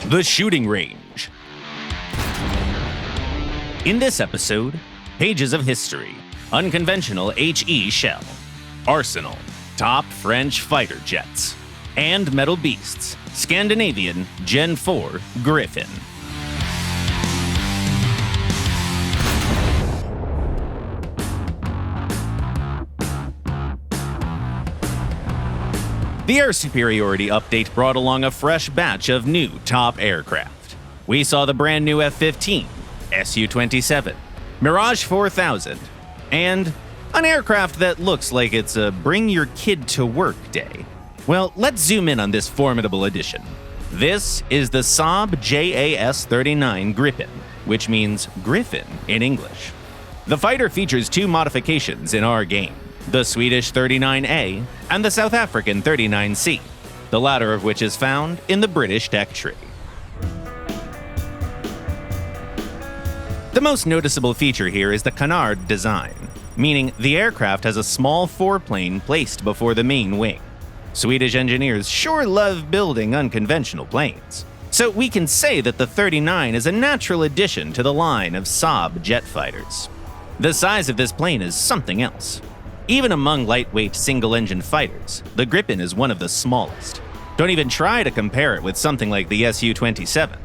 The shooting range. In this episode, pages of history, unconventional HE shell, arsenal, top French fighter jets, and metal beasts, Scandinavian Gen 4 Griffin. The air superiority update brought along a fresh batch of new top aircraft. We saw the brand new F-15, Su-27, Mirage 4000, and an aircraft that looks like it's a bring your kid to work day. Well, let's zoom in on this formidable addition. This is the Saab JAS39 Gripen, which means Griffin in English. The fighter features two modifications in our game: the Swedish 39A and the South African 39C, the latter of which is found in the British tech tree. The most noticeable feature here is the canard design, meaning the aircraft has a small foreplane placed before the main wing. Swedish engineers sure love building unconventional planes, so we can say that the 39 is a natural addition to the line of Saab jet fighters. The size of this plane is something else. Even among lightweight single-engine fighters, the Gripen is one of the smallest. Don't even try to compare it with something like the Su-27.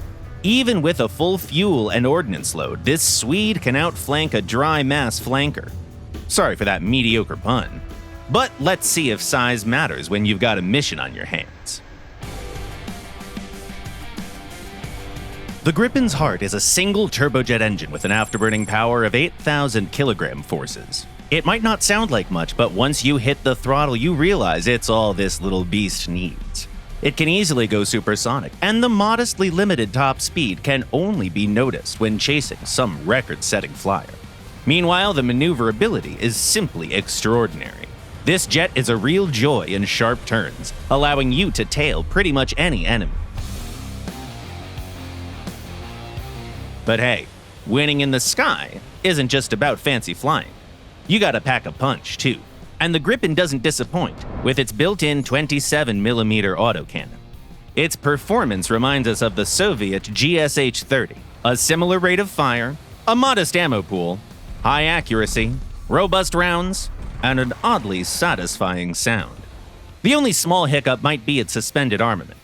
Even with a full fuel and ordnance load, this Swede can outflank a dry mass flanker. Sorry for that mediocre pun. But let's see if size matters when you've got a mission on your hands. The Gripen's heart is a single turbojet engine with an afterburning power of 8,000 kilogram forces. It might not sound like much, but once you hit the throttle, you realize it's all this little beast needs. It can easily go supersonic, and the modestly limited top speed can only be noticed when chasing some record-setting flyer. Meanwhile, the maneuverability is simply extraordinary. This jet is a real joy in sharp turns, allowing you to tail pretty much any enemy. But hey, winning in the sky isn't just about fancy flying. You gotta pack a punch, too. And the Gripen doesn't disappoint with its built-in 27mm autocannon. Its performance reminds us of the Soviet GSH-30, a similar rate of fire, a modest ammo pool, high accuracy, robust rounds, and an oddly satisfying sound. The only small hiccup might be its suspended armament.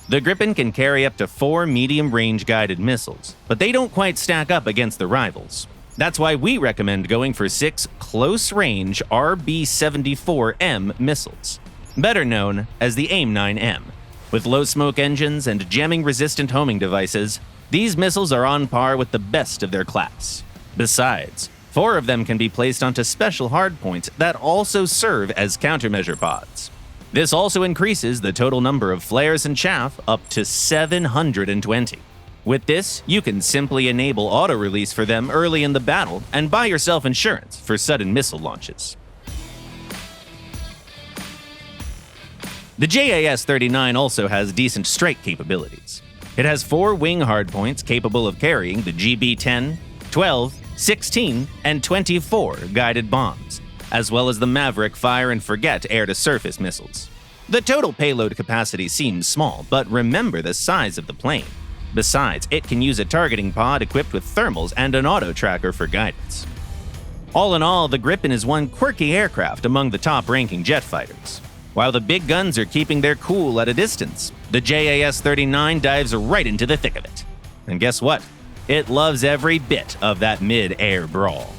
The Gripen can carry up to 4 medium-range guided missiles, but they don't quite stack up against the rivals. That's why we recommend going for 6 close-range RB-74M missiles, better known as the AIM-9M. With low-smoke engines and jamming-resistant homing devices, these missiles are on par with the best of their class. Besides, 4 of them can be placed onto special hardpoints that also serve as countermeasure pods. This also increases the total number of flares and chaff up to 720. With this, you can simply enable auto-release for them early in the battle and buy yourself insurance for sudden missile launches. The JAS39 also has decent strike capabilities. It has 4 wing hardpoints capable of carrying the GB-10, 12, 16, and 24 guided bombs, as well as the Maverick fire-and-forget air-to-surface missiles. The total payload capacity seems small, but remember the size of the plane. Besides, it can use a targeting pod equipped with thermals and an auto-tracker for guidance. All in all, the Gripen is one quirky aircraft among the top-ranking jet fighters. While the big guns are keeping their cool at a distance, the JAS-39 dives right into the thick of it. And guess what? It loves every bit of that mid-air brawl.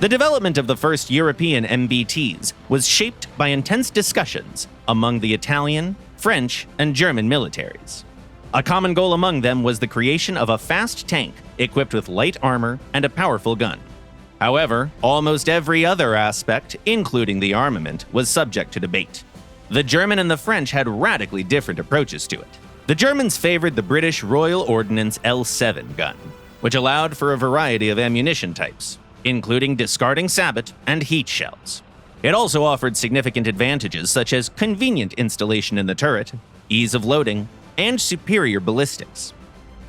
The development of the first European MBTs was shaped by intense discussions among the Italian, French, and German militaries. A common goal among them was the creation of a fast tank equipped with light armor and a powerful gun. However, almost every other aspect, including the armament, was subject to debate. The German and the French had radically different approaches to it. The Germans favored the British Royal Ordnance L7 gun, which allowed for a variety of ammunition types, including discarding sabot and heat shells. It also offered significant advantages such as convenient installation in the turret, ease of loading, and superior ballistics.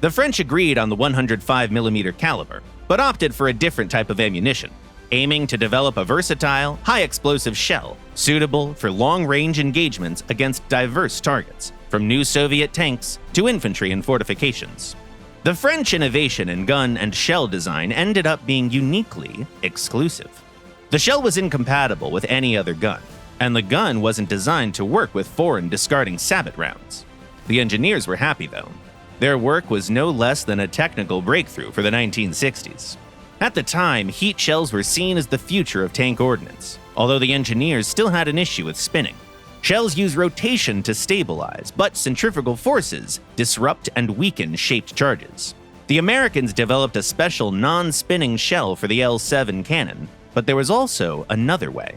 The French agreed on the 105mm caliber, but opted for a different type of ammunition, aiming to develop a versatile, high-explosive shell suitable for long-range engagements against diverse targets, from new Soviet tanks to infantry and fortifications. The French innovation in gun and shell design ended up being uniquely exclusive. The shell was incompatible with any other gun, and the gun wasn't designed to work with foreign discarding sabot rounds. The engineers were happy, though. Their work was no less than a technical breakthrough for the 1960s. At the time, heat shells were seen as the future of tank ordnance, although the engineers still had an issue with spinning. Shells use rotation to stabilize, but centrifugal forces disrupt and weaken shaped charges. The Americans developed a special non-spinning shell for the L7 cannon, but there was also another way.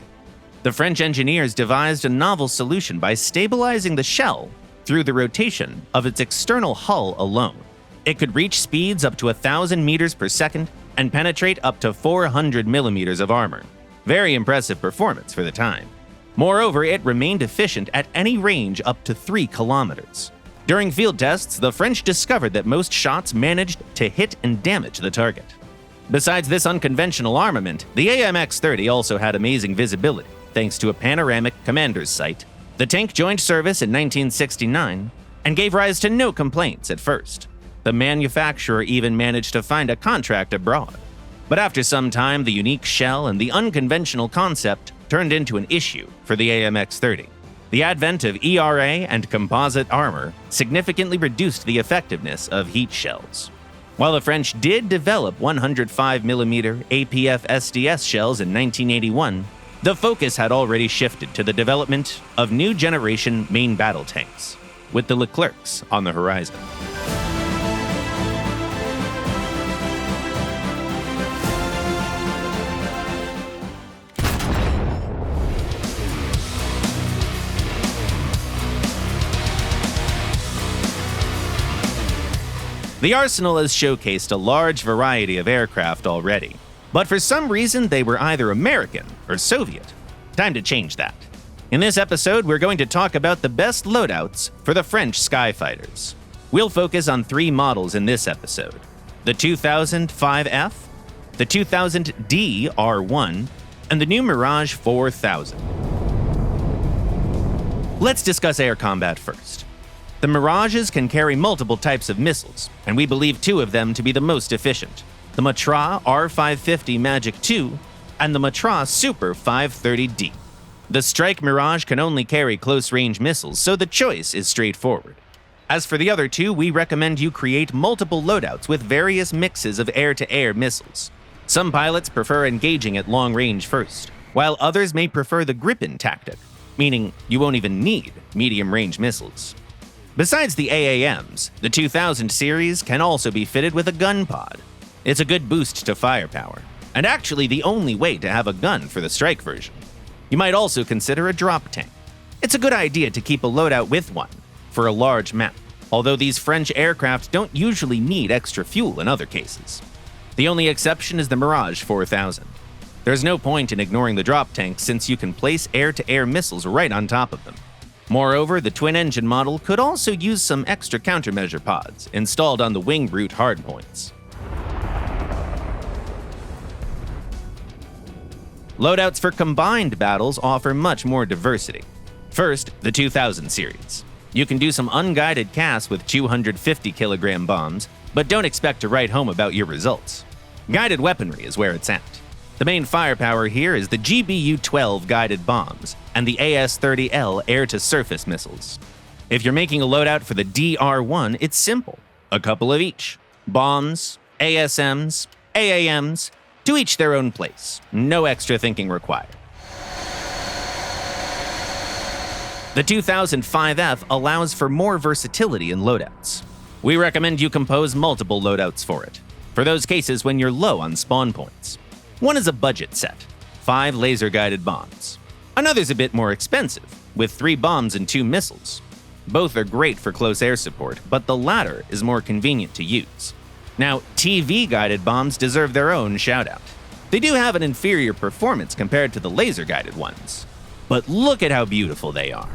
The French engineers devised a novel solution by stabilizing the shell through the rotation of its external hull alone. It could reach speeds up to 1,000 meters per second and penetrate up to 400 millimeters of armor. Very impressive performance for the time. Moreover, it remained efficient at any range up to 3 kilometers. During field tests, the French discovered that most shots managed to hit and damage the target. Besides this unconventional armament, the AMX-30 also had amazing visibility, thanks to a panoramic commander's sight. The tank joined service in 1969 and gave rise to no complaints at first. The manufacturer even managed to find a contract abroad. But after some time, the unique shell and the unconventional concept turned into an issue for the AMX-30. The advent of ERA and composite armor significantly reduced the effectiveness of heat shells. While the French did develop 105mm APF SDS shells in 1981, the focus had already shifted to the development of new generation main battle tanks, with the Leclercs on the horizon. The arsenal has showcased a large variety of aircraft already, but for some reason they were either American or Soviet. Time to change that. In this episode, we're going to talk about the best loadouts for the French skyfighters. We'll focus on 3 models in this episode: the 2005F, the 2000D R1, and the new Mirage 4000. Let's discuss air combat first. The Mirages can carry multiple types of missiles, and we believe 2 of them to be the most efficient: the Matra R550 Magic II and the Matra Super 530D. The Strike Mirage can only carry close-range missiles, so the choice is straightforward. As for the other 2, we recommend you create multiple loadouts with various mixes of air-to-air missiles. Some pilots prefer engaging at long range first, while others may prefer the Gripen tactic, meaning you won't even need medium-range missiles. Besides the AAMs, the 2000 series can also be fitted with a gun pod. It's a good boost to firepower, and actually the only way to have a gun for the strike version. You might also consider a drop tank. It's a good idea to keep a loadout with one for a large map, although these French aircraft don't usually need extra fuel in other cases. The only exception is the Mirage 4000. There's no point in ignoring the drop tanks since you can place air-to-air missiles right on top of them. Moreover, the twin-engine model could also use some extra countermeasure pods installed on the wing root hardpoints. Loadouts for combined battles offer much more diversity. First, the 2000 series. You can do some unguided casts with 250-kilogram bombs, but don't expect to write home about your results. Guided weaponry is where it's at. The main firepower here is the GBU-12 guided bombs and the AS-30L air-to-surface missiles. If you're making a loadout for the DR-1, it's simple. A couple of each. Bombs, ASMs, AAMs, to each their own place. No extra thinking required. The 2005F allows for more versatility in loadouts. We recommend you compose multiple loadouts for it, for those cases when you're low on spawn points. One is a budget set, 5 laser-guided bombs. Another's a bit more expensive, with 3 bombs and 2 missiles. Both are great for close air support, but the latter is more convenient to use. Now, TV-guided bombs deserve their own shout-out. They do have an inferior performance compared to the laser-guided ones, but look at how beautiful they are.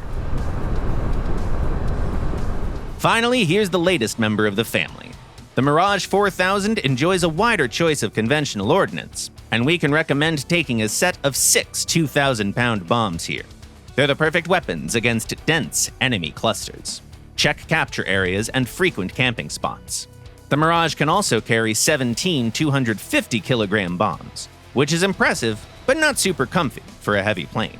Finally, here's the latest member of the family, The Mirage 4000 enjoys a wider choice of conventional ordnance, and we can recommend taking a set of 6 2,000-pound bombs here. They're the perfect weapons against dense enemy clusters. Check capture areas and frequent camping spots. The Mirage can also carry 17 250-kilogram bombs, which is impressive, but not super comfy for a heavy plane.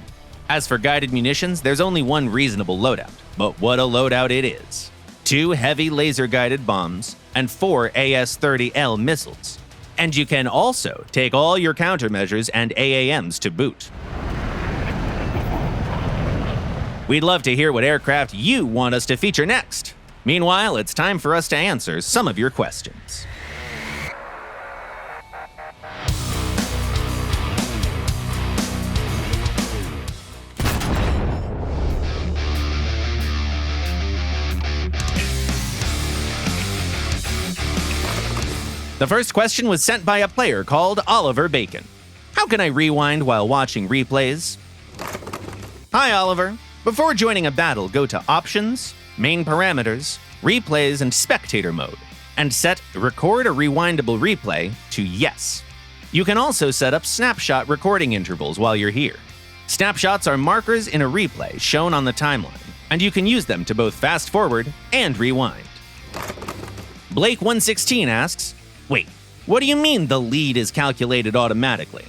As for guided munitions, there's only one reasonable loadout, but what a loadout it is. 2 heavy laser-guided bombs and 4 AS-30L missiles. And you can also take all your countermeasures and AAMs to boot. We'd love to hear what aircraft you want us to feature next. Meanwhile, it's time for us to answer some of your questions. The first question was sent by a player called Oliver Bacon. How can I rewind while watching replays? Hi, Oliver. Before joining a battle, go to Options, Main Parameters, Replays, and Spectator Mode, and set Record a Rewindable Replay to Yes. You can also set up snapshot recording intervals while you're here. Snapshots are markers in a replay shown on the timeline, and you can use them to both fast forward and rewind. Blake116 asks, wait, what do you mean the lead is calculated automatically?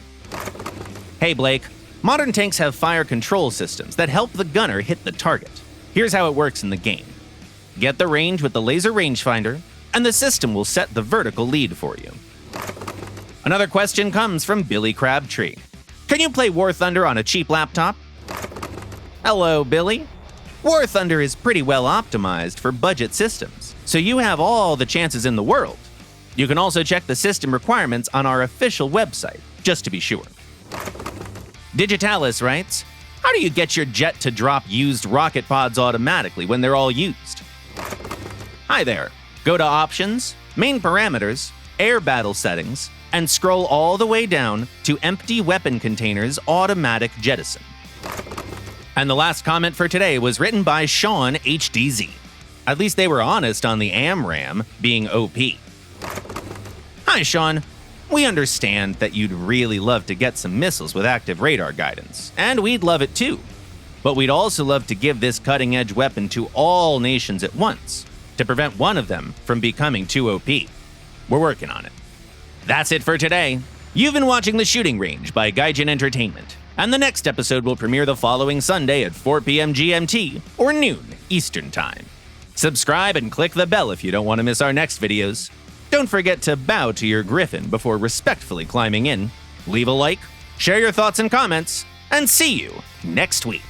Hey Blake, modern tanks have fire control systems that help the gunner hit the target. Here's how it works in the game. Get the range with the laser rangefinder, and the system will set the vertical lead for you. Another question comes from Billy Crabtree. Can you play War Thunder on a cheap laptop? Hello, Billy. War Thunder is pretty well optimized for budget systems, so you have all the chances in the world. You can also check the system requirements on our official website, just to be sure. Digitalis writes, how do you get your jet to drop used rocket pods automatically when they're all used? Hi there. Go to Options, Main Parameters, Air Battle Settings, and scroll all the way down to Empty Weapon Containers Automatic Jettison. And the last comment for today was written by Sean HDZ. At least they were honest on the AMRAAM being OP. Hi, Sean. We understand that you'd really love to get some missiles with active radar guidance, and we'd love it too. But we'd also love to give this cutting-edge weapon to all nations at once, to prevent one of them from becoming too OP. We're working on it. That's it for today. You've been watching The Shooting Range by Gaijin Entertainment, and the next episode will premiere the following Sunday at 4 p.m. GMT or noon Eastern Time. Subscribe and click the bell if you don't want to miss our next videos. Don't forget to bow to your Griffin before respectfully climbing in. Leave a like, share your thoughts and comments, and see you next week.